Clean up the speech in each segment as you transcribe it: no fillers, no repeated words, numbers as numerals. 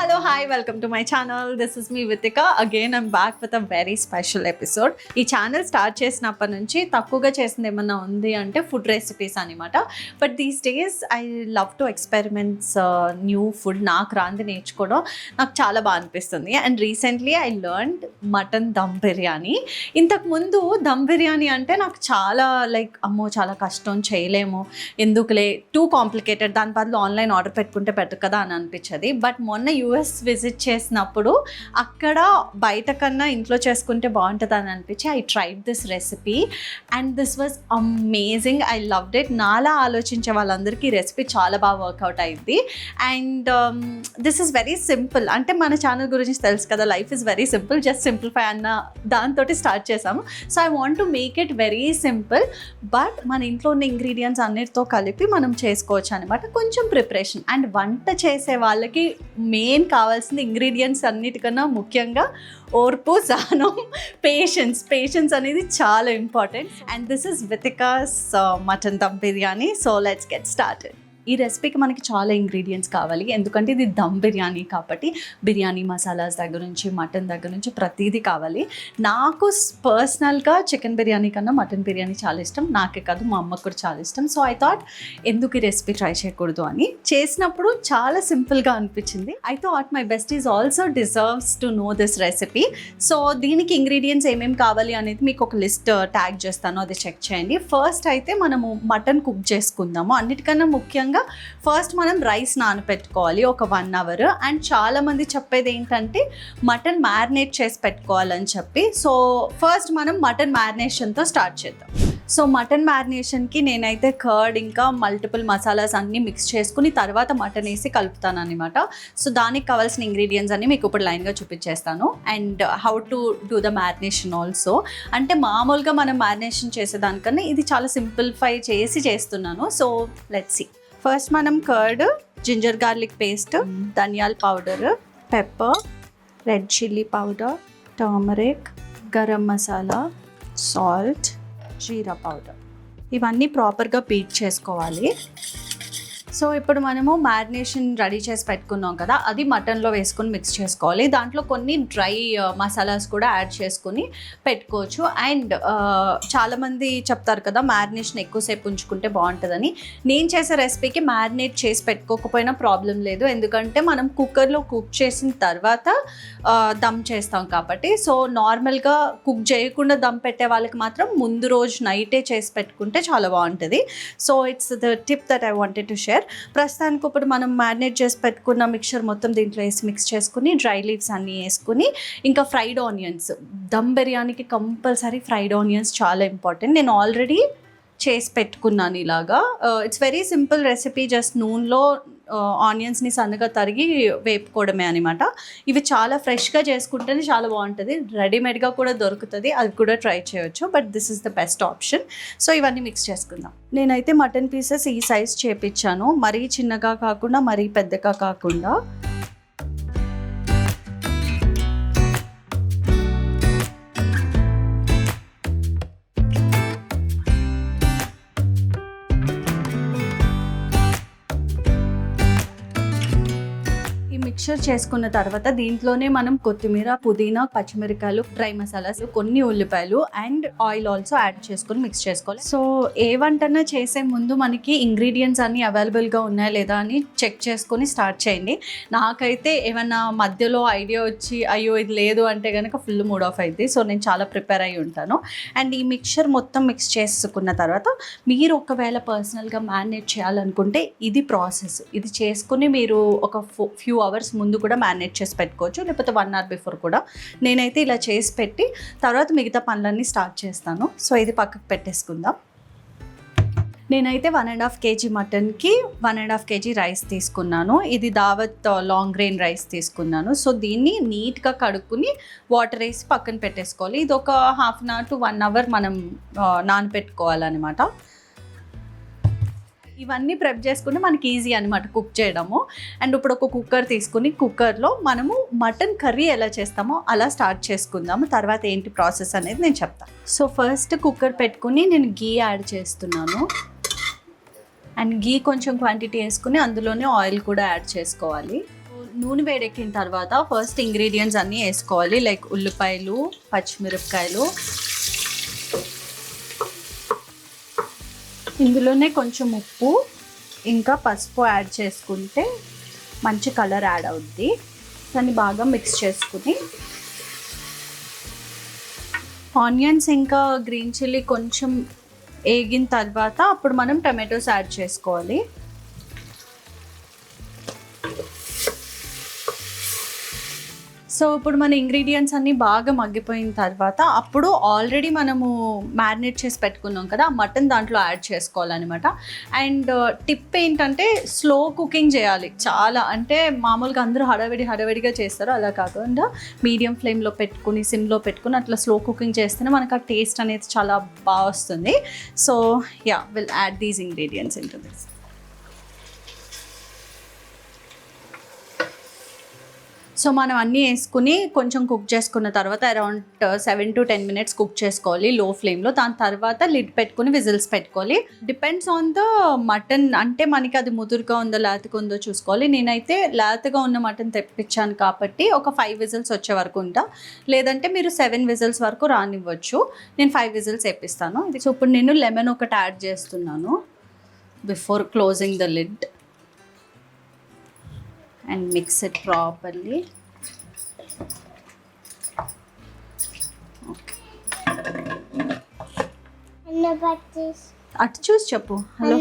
Hello, hi, welcome to my channel. This is me Vitika. Again, I'm back with a very special episode. ఈ channel start చేసినప్పటి నుంచి తక్కువగా చేసింది ఏమన్నా ఉంది అంటే ఫుడ్ రెసిపీస్ అనమాట. But these days I love to experiments new food. నాకు రాంది నేర్చుకోవడం నాకు చాలా బాగా అనిపిస్తుంది. And recently I learned mutton dum biryani. ఇంతకుముందు దమ్ బిర్యానీ అంటే నాకు చాలా అమ్మో చాలా కష్టం, చేయలేము, ఎందుకులే, టూ కాంప్లికేటెడ్, దాని బదులు ఆన్లైన్ ఆర్డర్ పెట్టుకుంటే బెటర్ కదా అని అనిపించేది. బట్ మొన్న యూఎస్ విజిట్ చేసినప్పుడు అక్కడ బయట కన్నా ఇంట్లో చేసుకుంటే బాగుంటుంది అని అనిపించి I tried this recipe and this was amazing. I loved it. నాలా ఆలోచించే వాళ్ళందరికీ రెసిపీ చాలా బాగా వర్కౌట్ అయింది. And this is very simple. అంటే మన ఛానల్ గురించి తెలుసు కదా, life is very simple, just simplify అన్న దాంతో స్టార్ట్ చేసాము. So I want to make it very simple, but మన ఇంట్లో ఉన్న ఇంగ్రీడియంట్స్ అన్నిటితో కలిపి మనం చేసుకోవచ్చు అనమాట. కొంచెం ప్రిపరేషన్ అండ్ వంట చేసే వాళ్ళకి మెయిన్ కావాల్సిన ఇంగ్రీడియంట్స్ అన్నిటికన్నా ముఖ్యంగా ఓర్పు, సహనం, పేషెన్స్ అనేది చాలా important. And this is Vithika's mutton dum biryani. So let's get started. ఈ రెసిపీకి మనకి చాలా ఇంగ్రీడియంట్స్ కావాలి, ఎందుకంటే ఇది దమ్ బిర్యానీ కాబట్టి బిర్యానీ మసాలాస్ దగ్గర నుంచి మటన్ దగ్గర నుంచి ప్రతిదీ కావాలి. నాకు పర్సనల్గా చికెన్ బిర్యానీ కన్నా మటన్ బిర్యానీ చాలా ఇష్టం. నాకే కాదు, మా అమ్మకు కూడా చాలా ఇష్టం. సో ఐ థాట్ ఎందుకు ఈ రెసిపీ ట్రై చేయకూడదు అని. చేసినప్పుడు చాలా సింపుల్గా అనిపించింది. I thought my best is also deserves to know this recipe. So దీనికి ఇంగ్రీడియంట్స్ ఏమేమి కావాలి అనేది మీకు ఒక లిస్ట్ ట్యాగ్ చేస్తాను, అది చెక్ చేయండి. ఫస్ట్ అయితే మనము మటన్ కుక్ చేసుకుందాము. అన్నిటికన్నా ముఖ్యంగా ఫస్ట్ మనం రైస్ నానబెట్టుకోవాలి ఒక 1 hour. అండ్ చాలామంది చెప్పేది ఏంటంటే మటన్ మ్యారినేట్ చేసి పెట్టుకోవాలని చెప్పి. సో ఫస్ట్ మనం మటన్ మ్యారినేషన్తో స్టార్ట్ చేద్దాం. సో మటన్ మ్యారినేషన్కి నేనైతే కర్డ్ ఇంకా మల్టిపుల్ మసాలాస్ అన్నీ మిక్స్ చేసుకుని తర్వాత మటన్ వేసి కలుపుతాను అనమాట. సో దానికి కావాల్సిన ఇంగ్రీడియంట్స్ అన్నీ మీకు ఇప్పుడు లైన్గా చూపించేస్తాను. And how to do the marination also. అంటే మామూలుగా మనం మ్యారినేషన్ చేసేదానికన్నా ఇది చాలా సింప్లిఫై చేసి చేస్తున్నాను. So let's see. ఫస్ట్ మనం కర్డ్, జింజర్ గార్లిక్ పేస్ట్, ధనియాల powder, pepper, red chilli powder, turmeric, garam masala, salt, jeera powder, ఇవన్నీ ప్రాపర్గా బీట్ చేసుకోవాలి. సో ఇప్పుడు మనము మ్యారినేషన్ రెడీ చేసి పెట్టుకున్నాం కదా, అది మటన్లో వేసుకొని మిక్స్ చేసుకోవాలి. దాంట్లో కొన్ని డ్రై మసాలాస్ కూడా యాడ్ చేసుకుని పెట్టుకోవచ్చు. అండ్ చాలామంది చెప్తారు కదా మ్యారినేషన్ ఎక్కువసేపు ఉంచుకుంటే బాగుంటుందని. నేను చేసే రెసిపీకి మ్యారినేట్ చేసి పెట్టుకోకపోయినా ప్రాబ్లం లేదు, ఎందుకంటే మనం కుక్కర్లో కుక్ చేసిన తర్వాత దమ్ చేస్తాం కాబట్టి. సో నార్మల్గా కుక్ చేయకుండా దమ్ పెట్టే వాళ్ళకి మాత్రం ముందు రోజు నైటే చేసి పెట్టుకుంటే చాలా బాగుంటుంది. So it's the tip that I wanted to share. ప్రస్తుతానికి ఇప్పుడు మనం మ్యారినేట్ చేసి పెట్టుకున్న మిక్చర్ మొత్తం దీంట్లో వేసి మిక్స్ చేసుకుని డ్రై లీవ్స్ అన్నీ వేసుకుని ఇంకా ఫ్రైడ్ ఆనియన్స్. దమ్ బిర్యానీకి కంపల్సరీ ఫ్రైడ్ ఆనియన్స్ చాలా ఇంపార్టెంట్. నేను ఆల్రెడీ చేసి పెట్టుకున్నాను ఇలాగా. It's very simple recipe. Just నూనెలో ఆనియన్స్ని సన్నగా తరిగి వేపుకోవడమే అనమాట. ఇవి చాలా ఫ్రెష్గా చేసుకుంటేనే చాలా బాగుంటుంది. రెడీమేడ్గా కూడా దొరుకుతుంది, అది కూడా ట్రై చేయొచ్చు. But this is the best option. So ఇవన్నీ మిక్స్ చేసుకుందాం. నేనైతే మటన్ పీసెస్ ఈ సైజ్ చేపించాను, మరీ చిన్నగా కాకుండా మరీ పెద్దగా కాకుండా. మిక్చర్ చేసుకున్న తర్వాత దీంట్లోనే మనం కొత్తిమీర, పుదీనా, పచ్చిమిరకాయలు, డ్రై మసాలాస్, కొన్ని ఉల్లిపాయలు అండ్ ఆయిల్ ఆల్సో యాడ్ చేసుకొని మిక్స్ చేసుకోవాలి. సో ఏ వంటన్నా చేసే ముందు మనకి ఇంగ్రీడియంట్స్ అన్నీ అవైలబుల్గా ఉన్నాయా లేదా అని చెక్ చేసుకొని స్టార్ట్ చేయండి. నాకైతే ఏమన్నా మధ్యలో ఐడియా వచ్చి అయ్యో ఇది లేదు అంటే కనుక ఫుల్ మూడ్ ఆఫ్ అయింది. సో నేను చాలా ప్రిపేర్ అయ్యి ఉంటాను. అండ్ ఈ మిక్చర్ మొత్తం మిక్స్ చేసుకున్న తర్వాత మీరు ఒకవేళ పర్సనల్గా మ్యారినేట్ చేయాలనుకుంటే ఇది ప్రాసెస్. ఇది చేసుకుని మీరు ఒక ఫ్యూ అవర్స్ ముందు కూడా మ్యారినేట్ చేసి పెట్టుకోవచ్చు, లేకపోతే 1 hour బిఫోర్ కూడా. నేనైతే ఇలా చేసి పెట్టి తర్వాత మిగతా పనులన్నీ స్టార్ట్ చేస్తాను. సో ఇది పక్కకు పెట్టేసుకుందాం. నేనైతే 1.5 kg మటన్కి 1.5 kg రైస్ తీసుకున్నాను. ఇది దావత్ లాంగ్ గ్రెయిన్ రైస్ తీసుకున్నాను. సో దీన్ని నీట్గా కడుక్కుని వాటర్ వేసి పక్కన పెట్టేసుకోవాలి. ఇది ఒక 1/2 hour to 1 hour మనం నానబెట్టుకోవాలన్నమాట. ఇవన్నీ ప్రెప్ చేసుకుంటే మనకి ఈజీ అనమాట కుక్ చేయడము. అండ్ ఇప్పుడు ఒక కుక్కర్ తీసుకుని కుక్కర్లో మనము మటన్ కర్రీ ఎలా చేస్తామో అలా స్టార్ట్ చేసుకుందాము. తర్వాత ఏంటి ప్రాసెస్ అనేది నేను చెప్తాను. సో ఫస్ట్ కుక్కర్ పెట్టుకుని నేను గీ యాడ్ చేస్తున్నాను. అండ్ గీ కొంచెం క్వాంటిటీ వేసుకుని అందులోనే ఆయిల్ కూడా యాడ్ చేసుకోవాలి. నూనె వేడెక్కిన తర్వాత ఫస్ట్ ఇంగ్రీడియంట్స్ అన్నీ వేసుకోవాలి. లైక్ ఉల్లిపాయలు, పచ్చిమిరపకాయలు, ఇందులోనే కొంచెం ఉప్పు ఇంకా పసుపు యాడ్ చేసుకుంటే మంచి కలర్ యాడ్ అవుద్ది. దాన్ని బాగా మిక్స్ చేసుకుని ఆనియన్స్ ఇంకా గ్రీన్ చిల్లీ కొంచెం వేగిన తర్వాత అప్పుడు మనం టమాటోస్ యాడ్ చేసుకోవాలి. సో ఇప్పుడు మన ఇంగ్రీడియంట్స్ అన్నీ బాగా మగ్గిపోయిన తర్వాత అప్పుడు ఆల్రెడీ మనము మ్యారినేట్ చేసి పెట్టుకున్నాం కదా, మటన్ దాంట్లో యాడ్ చేసుకోవాలన్నమాట. అండ్ టిప్ ఏంటంటే స్లో కుకింగ్ చేయాలి చాలా. అంటే మామూలుగా అందరూ హడావిడిగా చేస్తారు, అలా కాకుండా మీడియం ఫ్లేమ్లో పెట్టుకుని సిమ్లో పెట్టుకుని అట్లా స్లో కుకింగ్ చేస్తేనే మనకు ఆ టేస్ట్ అనేది చాలా బాగా వస్తుంది. So yeah, will add these ingredients in to this. So మనం అన్నీ వేసుకుని కొంచెం కుక్ చేసుకున్న తర్వాత అరౌండ్ 7 to 10 minutes కుక్ చేసుకోవాలి లో ఫ్లేమ్లో. దాని తర్వాత లిడ్ పెట్టుకుని విజిల్స్ పెట్టుకోవాలి. డిపెండ్స్ ఆన్ ద మటన్, అంటే మనకి అది ముదురుగా ఉందో లేతగా ఉందో చూసుకోవాలి. నేనైతే లేతగా ఉన్న మటన్ తెప్పించాను కాబట్టి ఒక 5 విజిల్స్ వచ్చే వరకు ఉంటా, లేదంటే మీరు 7 విజిల్స్ వరకు రానివ్వచ్చు. నేను 5 విజిల్స్ వేపిస్తాను. సో ఇప్పుడు నేను లెమన్ ఒకటి యాడ్ చేస్తున్నాను before closing the lid and mix it properly. Okay. అటు చూసి చెప్పు. హలో,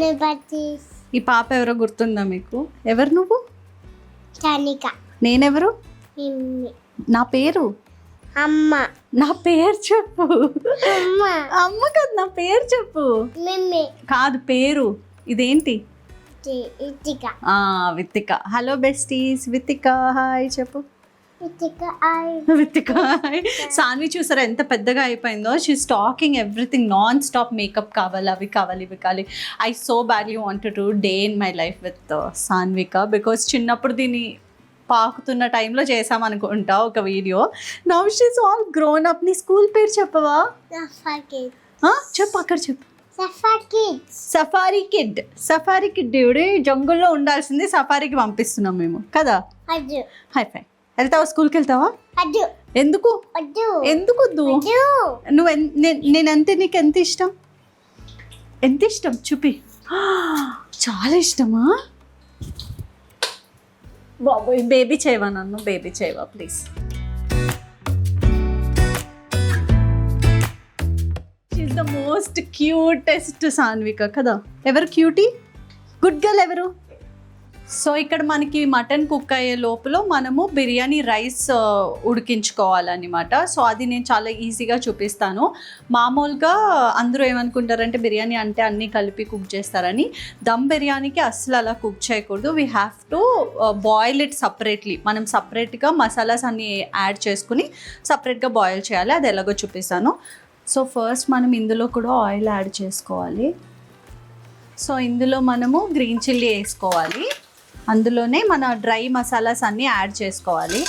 ఈ పాప ఎవరో గుర్తుందా మీకు? ఎవరు నువ్వు? నేనెవరు? నా పేరు అమ్మ. నా పేరు చెప్పు. అమ్మ కాదు, నా పేరు చెప్పు. కాదు, పేరు. ఇదేంటి? విత్తిక. హలో బెస్టీస్, విత్తిక హాయ్ చెప్పు. విత్తిక హాయ్. సాన్వి చూసారా ఎంత పెద్దగా అయిపోయిందో. She's talking everything non stop. Makeup కావాలి, అవి కావాలి, ఇవి కావాలి. I so badly wanted to day in my life with Sanvika, because చిన్నప్పుడు దీన్ని పాకుతున్న టైంలో చేసామనుకుంటా ఒక video. Now she's all grown up. నీ స్కూల్ పేరు చెప్పవా? చెప్పు, అక్కడ చెప్పు. Safari kid. సఫారీ కిడ్ ఇవిడే జంగుల్లో ఉండాల్సింది సఫారీకి పంపిస్తున్నాం మేము కదా. హై ఫై. వెళ్తావా? స్కూల్కి వెళ్తావా? ఎందుకు ఎందుకు వద్దు? నువ్వు నేనంతే, నీకు ఎంత ఇష్టం? ఎంత ఇష్టం చూపి. చాలా ఇష్టమా? బాబోయ్, బేబీ చేయవా నన్ను? బేబీ చేయవా please? The most cutest Sanvika కదా. ఎవరు క్యూటీ? గుడ్ గర్ల్ ఎవరు? సో ఇక్కడ మనకి మటన్ కుక్ అయ్యే లోపల మనము బిర్యానీ రైస్ ఉడికించుకోవాలన్నమాట. సో అది నేను చాలా ఈజీగా చూపిస్తాను. మామూలుగా అందరూ ఏమనుకుంటారంటే బిర్యానీ అంటే అన్నీ కలిపి కుక్ చేస్తారని. దమ్ బిర్యానీకి అస్సలు అలా కుక్ చేయకూడదు. We have to boil it separately. మనం సపరేట్గా మసాలాస్ అన్నీ యాడ్ చేసుకుని సపరేట్గా బాయిల్ చేయాలి. అది ఎలాగో చూపిస్తాను. సో ఫస్ట్ మనం ఇందులో కూడా ఆయిల్ యాడ్ చేసుకోవాలి. సో ఇందులో మనము గ్రీన్ చిల్లీ వేసుకోవాలి. అందులోనే మన డ్రై మసాలాస్ అన్నీ యాడ్ చేసుకోవాలి.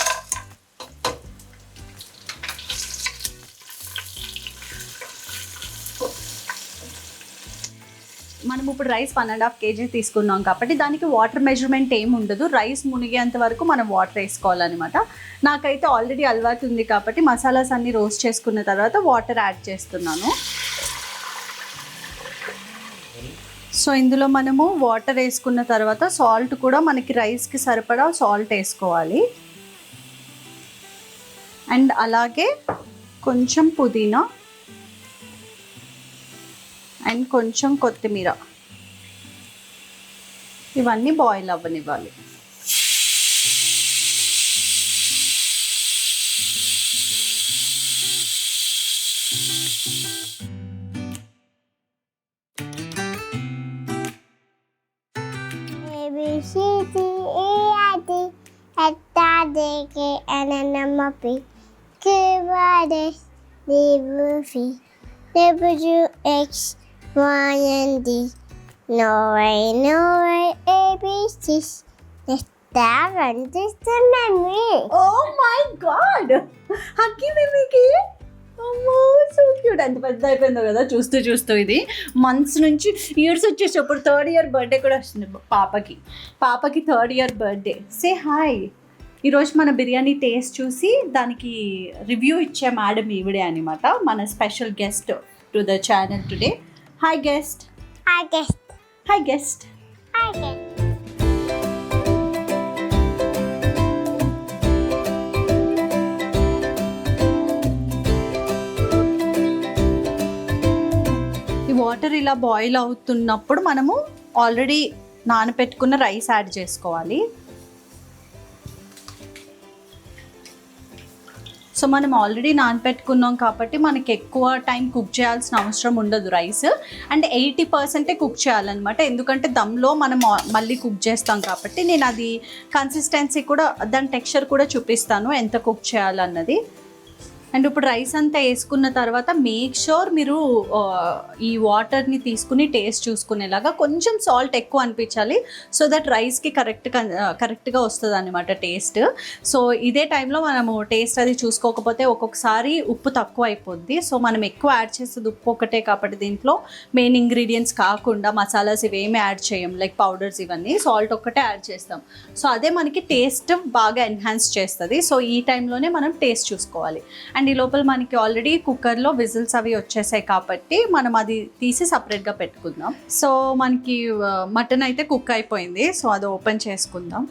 మనం ఇప్పుడు రైస్ 1.5 kg తీసుకున్నాం కాబట్టి దానికి వాటర్ మెజర్మెంట్ ఏమి ఉండదు. రైస్ మునిగేంత వరకు మనం వాటర్ వేసుకోవాలన్నమాట. నాకైతే ఆల్రెడీ అలవాటు ఉంది కాబట్టి మసాలాస్ అన్నీ రోస్ట్ చేసుకున్న తర్వాత వాటర్ యాడ్ చేస్తున్నాను. సో ఇందులో మనము వాటర్ వేసుకున్న తర్వాత సాల్ట్ కూడా మనకి రైస్కి సరిపడా సాల్ట్ వేసుకోవాలి. అండ్ అలాగే కొంచెం పుదీనా అండ్ కొంచెం కొత్తిమీర, ఇవన్నీ బాయిల్ అవ్వనివ్వాలి. No way, ABCs. Oh my god! హక్కీ బేబీకి అమ్మో సో క్యూట్. ఎంత పెద్ద అయిపోయిందో కదా చూస్తూ. ఇది మంత్స్ నుంచి ఇయర్స్ వచ్చేటప్పుడు 3rd year బర్త్డే కూడా వస్తుంది పాపకి. 3rd year birthday. Say hi. ఈరోజు మన బిర్యానీ టేస్ట్ చూసి దానికి రివ్యూ ఇచ్చే మేడం ఈవిడే అనమాట, మన special guest to the channel today. Hi guest. I guess. Hi guest. I guess. ఈ వాటర్ ఇలా బాయిల్ అవుతున్నప్పుడు మనము ఆల్రెడీ నానబెట్టుకున్న రైస్ యాడ్ చేసుకోవాలి. సో మనం ఆల్రెడీ నానబెట్టుకున్నాం కాబట్టి మనకి ఎక్కువ టైం కుక్ చేయాల్సిన అవసరం ఉండదు రైస్. అండ్ 80% కుక్ చేయాలన్నమాట, ఎందుకంటే దమ్లో మనం మళ్ళీ కుక్ చేస్తాం కాబట్టి. నేను అది కన్సిస్టెన్సీ కూడా, దాని టెక్స్చర్ కూడా చూపిస్తాను ఎంత కుక్ చేయాలన్నది. అండ్ ఇప్పుడు రైస్ అంతా వేసుకున్న తర్వాత మేక్ షూర్ మీరు ఈ వాటర్ని తీసుకుని టేస్ట్ చూసుకునేలాగా కొంచెం సాల్ట్ ఎక్కువ అనిపించాలి, సో దట్ రైస్కి కరెక్ట్గా వస్తుంది అనమాట టేస్ట్. సో ఇదే టైంలో మనము టేస్ట్ అది చూసుకోకపోతే ఒక్కొక్కసారి ఉప్పు తక్కువ అయిపోద్ది. సో మనం ఎక్కువ యాడ్ చేసేది ఉప్పు ఒకటే కాబట్టి దీంట్లో మెయిన్ ఇంగ్రీడియంట్స్ కాకుండా మసాలాస్ ఇవేమి యాడ్ చేయం, లైక్ పౌడర్స్ ఇవన్నీ, సాల్ట్ ఒక్కటే యాడ్ చేస్తాం. సో అదే మనకి టేస్ట్ బాగా ఎన్హాన్స్ చేస్తుంది. సో ఈ టైంలోనే మనం టేస్ట్ చూసుకోవాలి. అండ్ ఈ లోపల మనకి ఆల్రెడీ కుక్కర్లో విజిల్స్ అవి వచ్చేసాయి కాబట్టి మనం అది తీసి సపరేట్గా పెట్టుకుందాం. సో మనకి మటన్ అయితే కుక్ అయిపోయింది. సో అది ఓపెన్ చేసుకుందాం.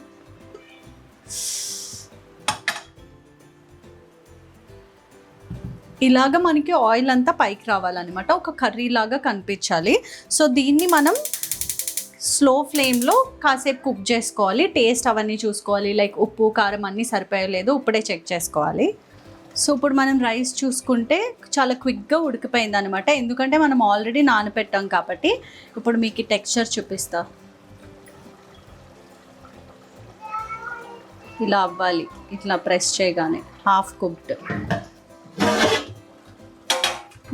ఇలాగ మనకి ఆయిల్ అంతా పైకి రావాలన్నమాట, ఒక కర్రీ లాగా కనిపించాలి. సో దీన్ని మనం స్లో ఫ్లేమ్లో కాసేపు కుక్ చేసుకోవాలి. టేస్ట్ అవన్నీ చూసుకోవాలి, లైక్ ఉప్పు కారం అన్నీ సరిపోయలేదు ఇప్పుడే చెక్ చేసుకోవాలి. సో ఇప్పుడు మనం రైస్ చూసుకుంటే చాలా క్విక్గా ఉడికిపోయింది అనమాట, ఎందుకంటే మనం ఆల్రెడీ నానబెట్టాం కాబట్టి. ఇప్పుడు మీకు ఈ టెక్స్చర్ చూపిస్తా. ఇలా అవ్వాలి, ఇట్లా ప్రెస్ చేయగానే హాఫ్ కుక్డ్.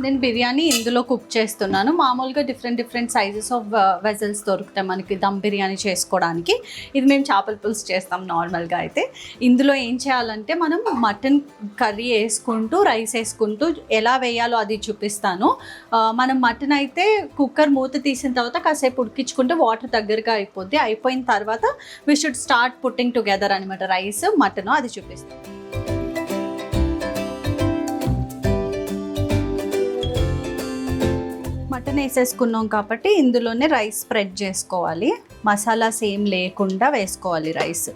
నేను బిర్యానీ ఇందులో కుక్ చేస్తున్నాను. మామూలుగా డిఫరెంట్ సైజెస్ ఆఫ్ వెజల్స్ దొరుకుతాయి మనకి దమ్ బిర్యానీ చేసుకోవడానికి. ఇది మేము చేపల పులుసు చేస్తాం నార్మల్గా. అయితే ఇందులో ఏం చేయాలంటే మనం మటన్ కర్రీ వేసుకుంటూ రైస్ వేసుకుంటూ ఎలా వేయాలో అది చూపిస్తాను. మనం మటన్ అయితే కుక్కర్ మూత తీసిన తర్వాత కాసేపు ఉడికించుకుంటే వాటర్ దగ్గరగా అయిపోద్ది. అయిపోయిన తర్వాత we should start putting together అనమాట, రైస్ మటన్, అది చూపిస్తాను. మటన్ వేసేసుకున్నాం కాబట్టి ఇందులోనే రైస్ స్ప్రెడ్ చేసుకోవాలి. మసాలాస్ ఏం లేకుండా వేసుకోవాలి రైస్.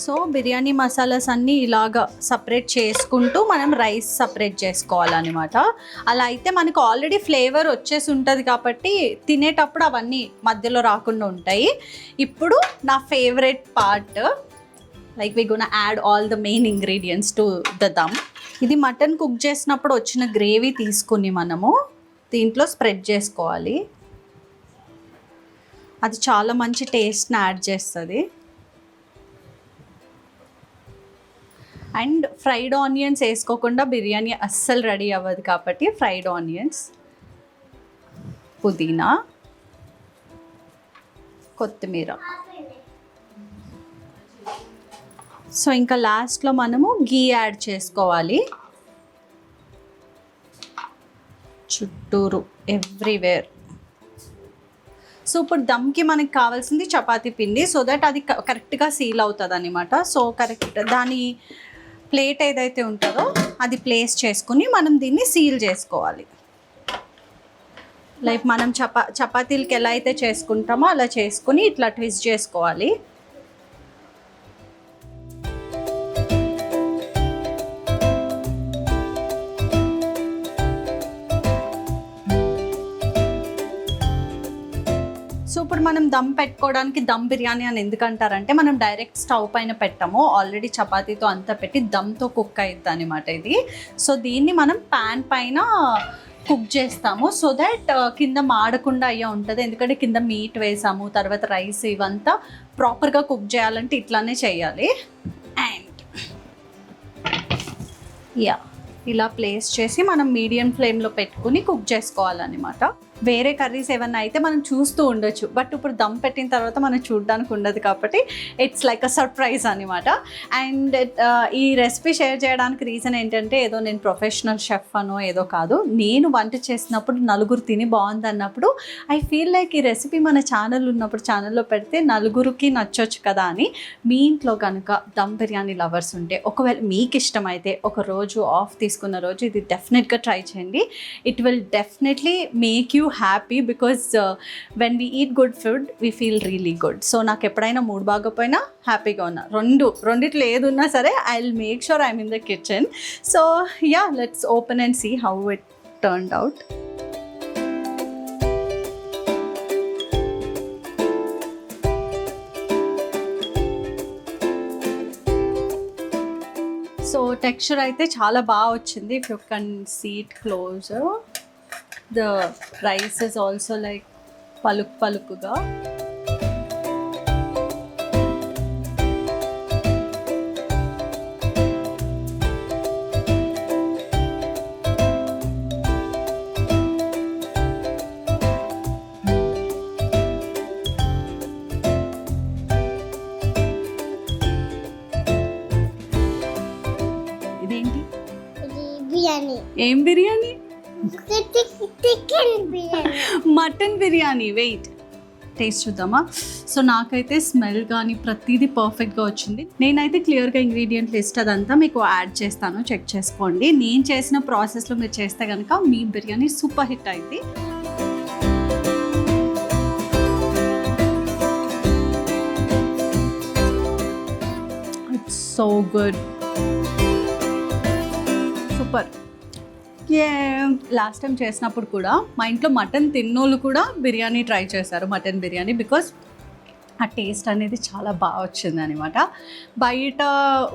సో బిర్యానీ మసాలాస్ అన్నీ ఇలాగా సపరేట్ చేసుకుంటూ మనం రైస్ సపరేట్ చేసుకోవాలన్నమాట. అలా అయితే మనకు ఆల్రెడీ ఫ్లేవర్ వచ్చేసి ఉంటుంది కాబట్టి తినేటప్పుడు అవన్నీ మధ్యలో రాకుండా ఉంటాయి. ఇప్పుడు నా favourite part, like we gonna add all the main ingredients to the dum. ఇది మటన్ కుక్ చేసినప్పుడు వచ్చిన గ్రేవీ తీసుకుని మనము దీంట్లో స్ప్రెడ్ చేసుకోవాలి. అది చాలా మంచి టేస్ట్ని యాడ్ చేస్తుంది. అండ్ ఫ్రైడ్ ఆనియన్స్ వేసుకోకుండా బిర్యానీ అస్సలు రెడీ అవ్వదు కాబట్టి ఫ్రైడ్ ఆనియన్స్, పుదీనా, కొత్తిమీర. సో ఇంకా లాస్ట్లో మనము గీ యాడ్ చేసుకోవాలి చుట్టూరు, ఎవ్రీవేర్. సో ఇప్పుడు దమ్కి మనకి కావాల్సింది చపాతీ పిండి, సో దట్ అది కరెక్ట్గా సీల్ అవుతుంది అనమాట. సో కరెక్ట్ దాని ప్లేట్ ఏదైతే ఉంటుందో అది ప్లేస్ చేసుకుని మనం దీన్ని సీల్ చేసుకోవాలి. లైక్ మనం చపాతీలకి ఎలా అయితే చేసుకుంటామో అలా చేసుకుని ఇట్లా ట్విస్ట్ చేసుకోవాలి. సో ఇప్పుడు మనం దమ్ పెట్టుకోవడానికి దమ్ బిర్యానీ అని ఎందుకంటారంటే మనం డైరెక్ట్ స్టవ్ పైన పెట్టాము, ఆల్రెడీ చపాతీతో అంతా పెట్టి దమ్తో కుక్ అవుతుంది అనమాట ఇది. సో దీన్ని మనం ప్యాన్ పైన కుక్ చేస్తాము, సో దట్ కింద మాడకుండా అయ్యే ఉంటుంది. ఎందుకంటే కింద మీట్ వేసాము, తర్వాత రైస్, ఇవంతా ప్రాపర్గా కుక్ చేయాలంటే ఇట్లానే చేయాలి. అండ్ ఇలా ప్లేస్ చేసి మనం మీడియం ఫ్లేమ్లో పెట్టుకుని కుక్ చేసుకోవాలన్నమాట. వేరే కర్రీస్ ఏమన్నా అయితే మనం చూస్తూ ఉండొచ్చు, బట్ ఇప్పుడు దమ్ పెట్టిన తర్వాత మనం చూడడానికి ఉండదు కాబట్టి ఇట్స్ లైక్ అ సర్ప్రైజ్ అనమాట. అండ్ ఈ రెసిపీ షేర్ చేయడానికి రీజన్ ఏంటంటే ఏదో నేను ప్రొఫెషనల్ షెఫ్ అనో ఏదో కాదు, నేను వంట చేసినప్పుడు నలుగురు తిని బాగుంది అన్నప్పుడు ఐ ఫీల్ లైక్ ఈ రెసిపీ మన ఛానల్ ఉన్నప్పుడు ఛానల్లో పెడితే నలుగురికి నచ్చొచ్చు కదా అని. మీ ఇంట్లో కనుక దమ్ బిర్యానీ లవర్స్ ఉంటే, ఒకవేళ మీకు ఇష్టమైతే ఒక రోజు ఆఫ్ తీసుకున్న రోజు ఇది డెఫినెట్గా ట్రై చేయండి. It will definitely make you happy because when we eat good food we feel really good. So నాకు ఎప్పుడైనా మూడ్ బాగోపోయినా హ్యాపీగా ఉన్నా, రెండిట్లో ఏది ఉన్నా సరే I will make sure I'm in the kitchen. So yeah, let's open and see how it turned out. So texture అయితే చాలా బాగా వచ్చింది. If you can see it closer, the rice is also like పలుకుగా. ఇదేంటి? ఇది బిర్యానీ. ఏం biryani? Chicken biryani. Mutton biryani. Wait, taste చూద్దామా? So నాకైతే స్మెల్ కానీ ప్రతిదీ పర్ఫెక్ట్గా వచ్చింది. నేనైతే క్లియర్గా ఇంగ్రీడియంట్ లిస్ట్ అదంతా మీకు యాడ్ చేస్తాను, చెక్ చేసుకోండి. నేను చేసిన ప్రాసెస్లో మీరు చేస్తే కనుక మీ బిర్యానీ సూపర్ హిట్ అయింది. It's so good, super. Last time చేసినప్పుడు కూడా మా ఇంట్లో మటన్ తిన్నోళ్ళు కూడా బిర్యానీ ట్రై చేశారు, మటన్ బిర్యానీ, బికాస్ ఆ టేస్ట్ అనేది చాలా బాగా వచ్చింది అనమాట. బయట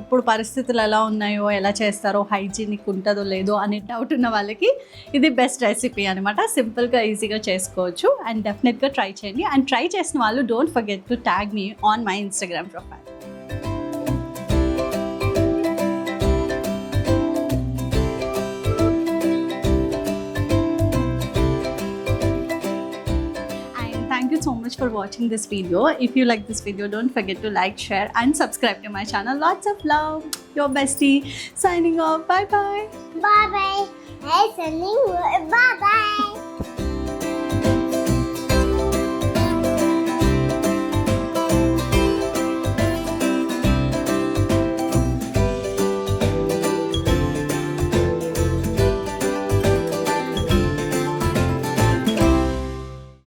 ఇప్పుడు పరిస్థితులు ఎలా ఉన్నాయో, ఎలా చేస్తారో, హైజీనిక్ ఉంటుందో లేదో అనే డౌట్ ఉన్న వాళ్ళకి ఇది బెస్ట్ రెసిపీ అనమాట. సింపుల్గా ఈజీగా చేసుకోవచ్చు అండ్ డెఫినెట్గా ట్రై చేయండి. అండ్ ట్రై చేసిన వాళ్ళు don't forget to tag me on my Instagram profile. Thank you so much for watching this video. If you like this video, don't forget to like, share and subscribe to my channel. Lots of love. Your bestie signing off. Bye bye. Bye bye. Hey, Sunny. Bye bye.